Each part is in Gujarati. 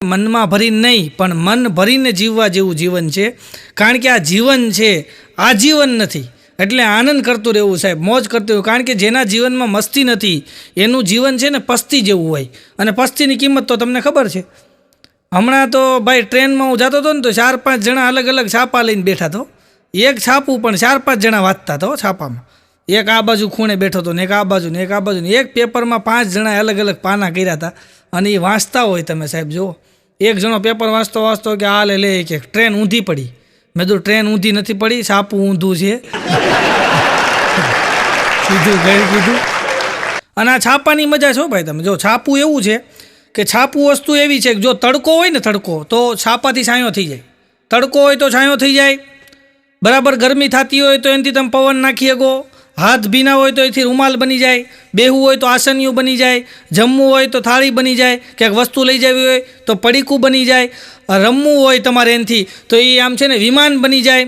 મનમાં ભરીને નહીં પણ મન ભરીને જીવવા જેવું જીવન છે, કારણ કે આ જીવન છે, આજીવન નથી. એટલે આનંદ કરતું રહેવું સાહેબ, મોજ કરતું રહેવું. કારણ કે જેના જીવનમાં મસ્તી નથી એનું જીવન છે ને પસ્તી જેવું હોય. અને પસ્તીની કિંમત તો તમને ખબર છે. હમણાં તો ભાઈ ટ્રેનમાં હું જતો હતો ને તો 4-5 જણા અલગ અલગ છાપા લઈને બેઠા હતો. એક છાપું પણ 4-5 જણા વાંચતા હતો છાપામાં. એક આ બાજુ ખૂણે બેઠો હતો ને એક આ બાજુ ને એક આ બાજુ ને. એક પેપરમાં 5 જણા અલગ અલગ પાના કર્યા હતા અને એ વાંચતા હોય. તમે સાહેબ જુઓ, એક જણો પેપર વાંચતો કે આ લે કે ટ્રેન ઊંધી પડી. મેં કીધું ટ્રેન ઊંધી નથી પડી, છાપું ઊંધું છે. સીધું ગઈ કીધું. અને આ છાપાની મજા છો ભાઈ. તમે જો છાપું એવું છે કે છાપું વસ્તુ એવી છે કે જો તડકો હોય ને તડકો તો છાપાથી છાંયો થઈ જાય. તડકો હોય તો છાંયો થઈ જાય. બરાબર ગરમી થતી હોય તો એનાથી તમે પવન નાખી શકો. હાથ ભીના હોય તો એથી રૂમાલ બની જાય. બેહવું હોય તો આસનિયું બની જાય. જમવું હોય તો થાળી બની જાય. ક્યાંક વસ્તુ લઈ જવી હોય તો પડીકું બની જાય. રમવું હોય તમારે એનાથી તો એ આમ છે ને વિમાન બની જાય.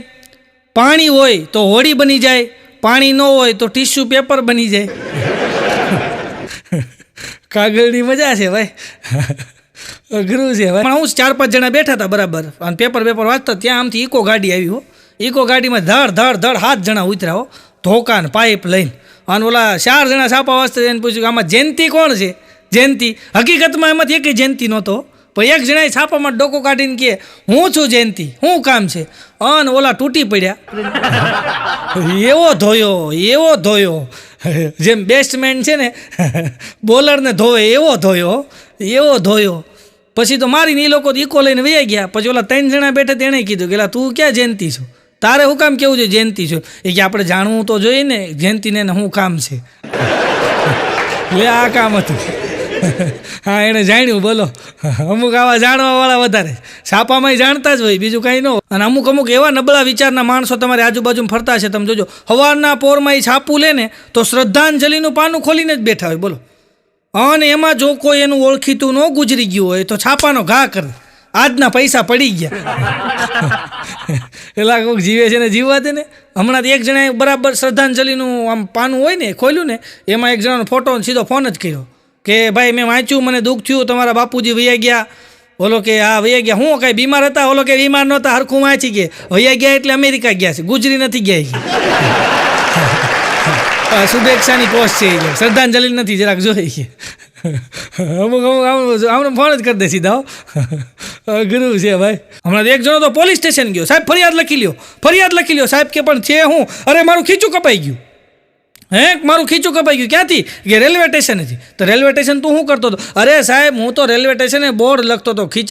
પાણી હોય તો હોડી બની જાય. પાણી ન હોય તો ટીશ્યુ પેપર બની જાય. કાગળની મજા છે ભાઈ, અઘરું છે ભાઈ. પણ હું 4-5 જણા બેઠા હતા બરાબર અને પેપર વાંચતા, ત્યાં આમથી ઇકો ગાડી આવી હો. ઇકો ગાડીમાં ધડ 7 જણા ઉતર્યા હો, ધોકા ને પાઇપ લઈને. અને ઓલા 4 જણા છાપા વાંચતા એને પૂછ્યું કે આમાં જયંતિ કોણ છે? જયંતિ. હકીકતમાં એમાંથી એક જયંતિ નહોતો, પણ એક જણાએ છાપામાં ડોકો કાઢીને કહે હું છું જયંતિ, શું કામ છે? અને ઓલા તૂટી પડ્યા. એવો ધોયો જેમ બેટ્સમેન છે ને બોલરને ધોવે એવો ધોયો. પછી તો મારીને એ લોકો ઇકો લઈને વહી ગયા. પછી ઓલા 3 જણા બેઠા તેણે કીધું કે તું ક્યાં જયંતિ છો? તારે શું કામ કેવું છે જયંતિ છો? એ કે આપણે જાણવું તો જોઈએ ને જયંતિને શું કામ છે. લે આ કામ હતું. હા, એણે જાણ્યું. બોલો, અમુક આવા જાણવાવાળા વધારે છાપામાં જાણતા જ હોય, બીજું કાંઈ ન હોય. અને અમુક એવા નબળા વિચારના માણસો તમારી આજુબાજુમાં ફરતા છે. તમે જોજો, સવારના પોરમાં એ છાપું લે ને તો શ્રદ્ધાંજલિનું પાનું ખોલીને જ બેઠા હોય. બોલો, અને એમાં જો કોઈ એનું ઓળખીતું ન ગુજરી ગયું હોય તો છાપાનો ઘા કરે. આજના પૈસા પડી ગયા. પેલા કોઈક જીવે છે ને જીવવા દે ને. હમણાં એક જણાએ બરાબર શ્રદ્ધાંજલિનું આમ પાનું હોય ને ખોલ્યું ને, એમાં એક જણાનો ફોટો સીધો ફોન જ કર્યો કે ભાઈ મેં વાંચ્યું, મને દુઃખ થયું, તમારા બાપુજી વૈયા ગયા. ઓલો કે હા વૈયા ગયા. હું કાંઈ બીમાર હતા? ઓલો કે બીમાર નહોતા, હરખું વાંચી ગયા. વૈયા ગયા એટલે અમેરિકા ગયા છે, ગુજરી નથી ગયા. શુભેચ્છાની પોસ્ટ છે, શ્રદ્ધાંજલિ નથી, જરાક જોઈ. અમુક આમને ફોન જ કરી દે સીધા. ગુરુ છે ભાઈ. હમણાં એક જણો તો પોલીસ સ્ટેશન ગયો, સાહેબ ફરિયાદ લખી લ્યો. સાહેબ કે પણ છે હું? અરે મારું ખીચું કપાઈ ગયું. મારું ખીચું કપાઈ ગયું. ક્યાંથી? કે રેલવે સ્ટેશનેથી. તો રેલવે સ્ટેશન તું શું કરતો હતો? અરે સાહેબ હું તો રેલવે સ્ટેશને બોર્ડ લખતો હતો,